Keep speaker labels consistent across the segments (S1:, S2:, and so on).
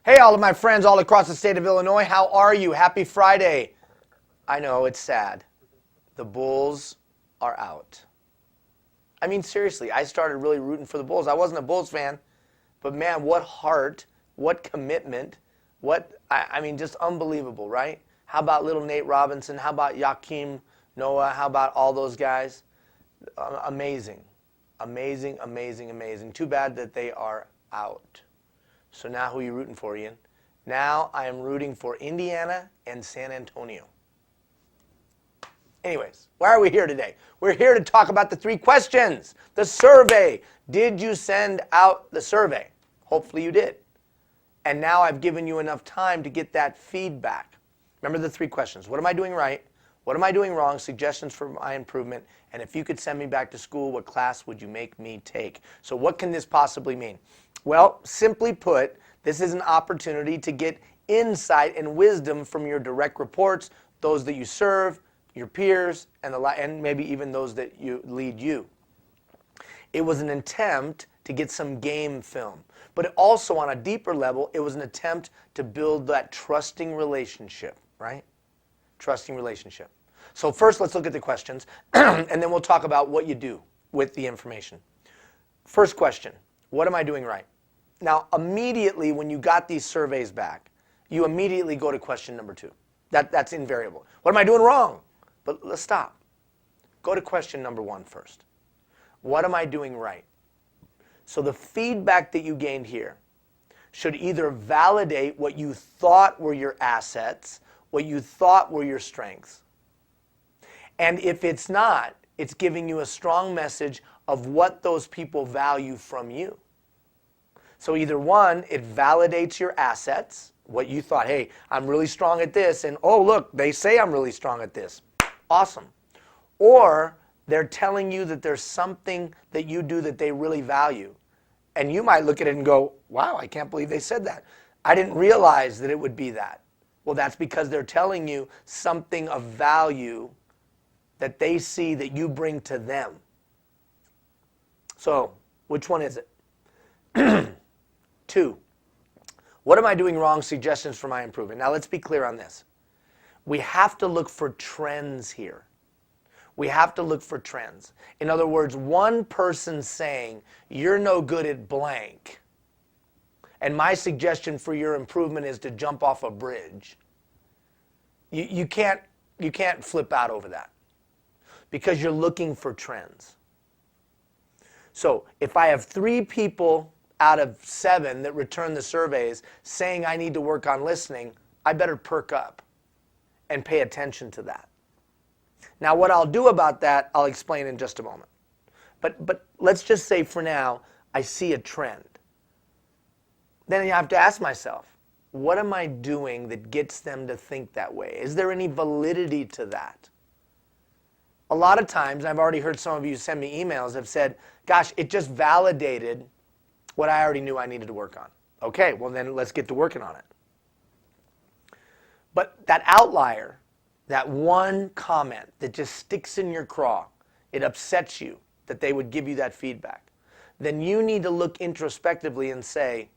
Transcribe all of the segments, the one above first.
S1: Hey, all of my friends all across the state of Illinois, how are you? Happy Friday. I know, it's sad. The Bulls are out. I mean, seriously, I started really rooting for the Bulls. I wasn't a Bulls fan, but man, what heart, what commitment, I mean, just unbelievable, right? How about little Nate Robinson? How about Joakim Noah? How about all those guys? Amazing. Amazing, amazing, amazing. Too bad that they are out. So now who are you rooting for, Ian? Now I am rooting for Indiana and San Antonio. Anyways, why are we here today? We're here to talk about the 3 questions. The survey. Did you send out the survey? Hopefully you did. And now I've given you enough time to get that feedback. Remember the 3 questions. What am I doing right? What am I doing wrong? Suggestions for my improvement. And if you could send me back to school, what class would you make me take? So what can this possibly mean? Well, simply put, this is an opportunity to get insight and wisdom from your direct reports, those that you serve, your peers, and maybe even those that lead you. It was an attempt to get some game film. But also on a deeper level, it was an attempt to build that trusting relationship, right? Trusting relationship. So first, let's look at the questions, and then we'll talk about what you do with the information. First question, what am I doing right? Now, immediately when you got these surveys back, you immediately go to question number 2. That's invariable. What am I doing wrong? But let's stop. Go to question number 1 first. What am I doing right? So the feedback that you gained here should either validate what you thought were your assets, what you thought were your strengths. And if it's not, it's giving you a strong message of what those people value from you. So either 1, it validates your assets, what you thought, hey, I'm really strong at this, and oh, look, they say I'm really strong at this. Awesome. Or they're telling you that there's something that you do that they really value. And you might look at it and go, wow, I can't believe they said that. I didn't realize that it would be that. Well, that's because they're telling you something of value that they see that you bring to them. So, which one is it? 2. What am I doing wrong? Suggestions for my improvement. Now, let's be clear on this. We have to look for trends here. We have to look for trends. In other words, one person saying, you're no good at blank, and my suggestion for your improvement is to jump off a bridge. You can't flip out over that because you're looking for trends. So if I have 3 people out of 7 that return the surveys saying I need to work on listening, I better perk up and pay attention to that. Now what I'll do about that, I'll explain in just a moment. But let's just say for now, I see a trend. Then I have to ask myself, what am I doing that gets them to think that way? Is there any validity to that? A lot of times, I've already heard some of you send me emails, have said, gosh, it just validated what I already knew I needed to work on. Okay, well then let's get to working on it. But that outlier, that one comment that just sticks in your craw, it upsets you that they would give you that feedback, then you need to look introspectively and say,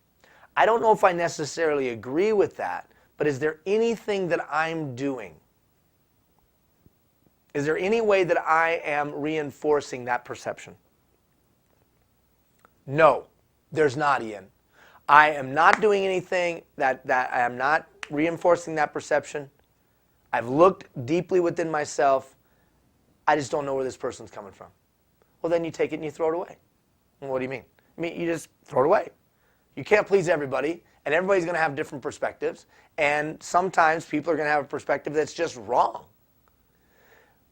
S1: I don't know if I necessarily agree with that, but is there anything that I'm doing? Is there any way that I am reinforcing that perception? No, there's not, Ian. I am not doing anything that I am not reinforcing that perception. I've looked deeply within myself. I just don't know where this person's coming from. Well, then you take it and you throw it away. And what do you mean? I mean, you just throw it away. You can't please everybody, and everybody's going to have different perspectives, and sometimes people are going to have a perspective that's just wrong.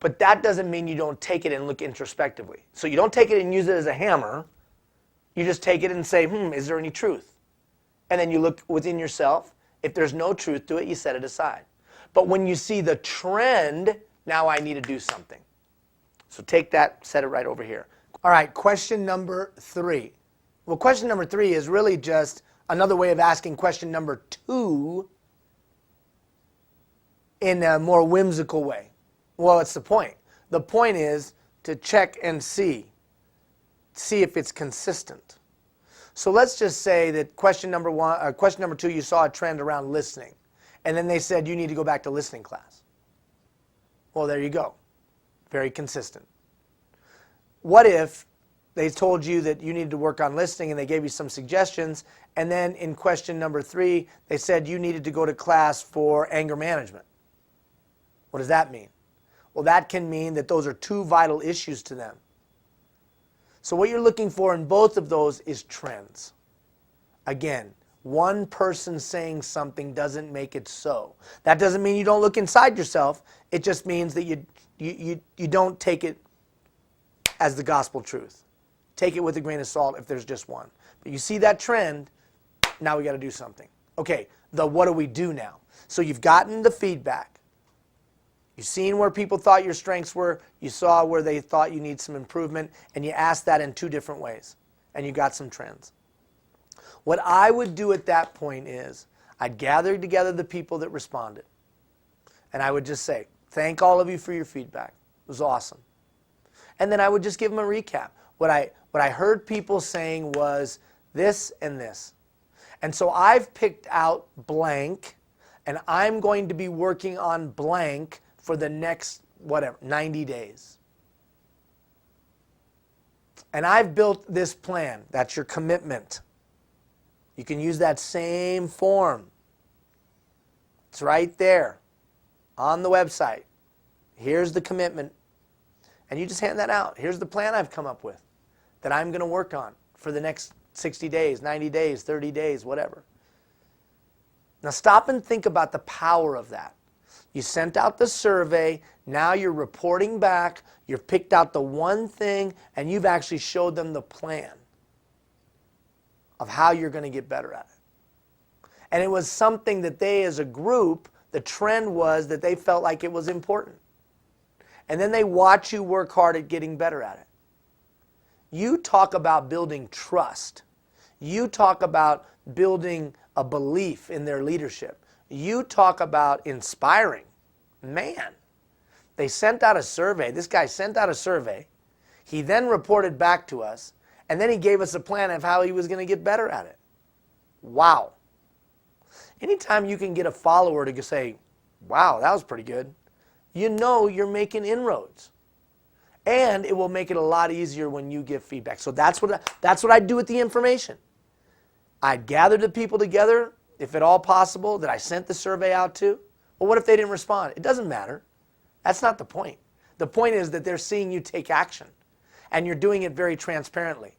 S1: But that doesn't mean you don't take it and look introspectively. So you don't take it and use it as a hammer. You just take it and say, is there any truth? And then you look within yourself. If there's no truth to it, you set it aside. But when you see the trend, now I need to do something. So take that, set it right over here. All right, question number 3. Well, question number 3 is really just another way of asking question number 2 in a more whimsical way. Well, it's the point. The point is to check and see if it's consistent. So let's just say that question number 2, you saw a trend around listening. And then they said you need to go back to listening class. Well, there you go. Very consistent. What if they told you that you needed to work on listening and they gave you some suggestions, and then in question number 3, they said you needed to go to class for anger management? What does that mean? Well, that can mean that those are 2 vital issues to them. So what you're looking for in both of those is trends. Again, one person saying something doesn't make it so. That doesn't mean you don't look inside yourself. It just means that you don't take it as the gospel truth. Take it with a grain of salt if there's just one. But you see that trend, now we got to do something. Okay, what do we do now? So you've gotten the feedback. You've seen where people thought your strengths were. You saw where they thought you need some improvement. And you asked that in 2 different ways. And you got some trends. What I would do at that point is I'd gather together the people that responded. And I would just say, thank all of you for your feedback. It was awesome. And then I would just give them a recap. What I heard people saying was this and this. And so I've picked out blank, and I'm going to be working on blank for the next, 90 days. And I've built this plan. That's your commitment. You can use that same form. It's right there on the website. Here's the commitment. And you just hand that out. Here's the plan I've come up with that I'm going to work on for the next 60 days, 90 days, 30 days, whatever. Now stop and think about the power of that. You sent out the survey. Now you're reporting back. You've picked out the one thing, and you've actually showed them the plan of how you're going to get better at it. And it was something that they, as a group, the trend was that they felt like it was important. And then they watch you work hard at getting better at it. You talk about building trust. You talk about building a belief in their leadership. You talk about inspiring. Man, they sent out a survey. This guy sent out a survey. He then reported back to us, and then he gave us a plan of how he was going to get better at it. Wow. Anytime you can get a follower to say, wow, that was pretty good, you know you're making inroads. And it will make it a lot easier when you give feedback. So that's what I do with the information. I'd gather the people together, if at all possible, that I sent the survey out to. Well, what if they didn't respond? It doesn't matter. That's not the point. The point is that they're seeing you take action. And you're doing it very transparently.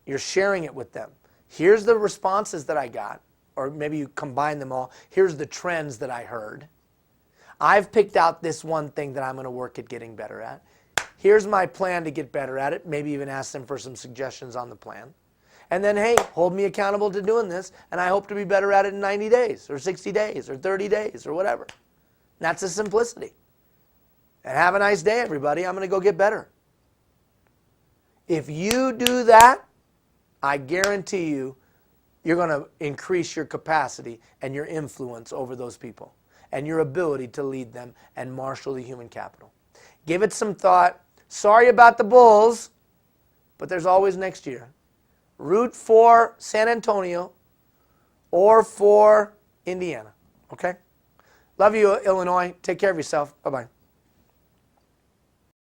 S1: You're sharing it with them. Here's the responses that I got. Or maybe you combine them all. Here's the trends that I heard. I've picked out this one thing that I'm going to work at getting better at. Here's my plan to get better at it. Maybe even ask them for some suggestions on the plan. And then, hey, hold me accountable to doing this, and I hope to be better at it in 90 days, or 60 days, or 30 days, or whatever. And that's the simplicity. And have a nice day, everybody. I'm going to go get better. If you do that, I guarantee you, you're going to increase your capacity and your influence over those people, and your ability to lead them and marshal the human capital. Give it some thought. Sorry about the Bulls, but there's always next year. Root for San Antonio or for Indiana. Okay? Love you, Illinois. Take care of yourself. Bye-bye.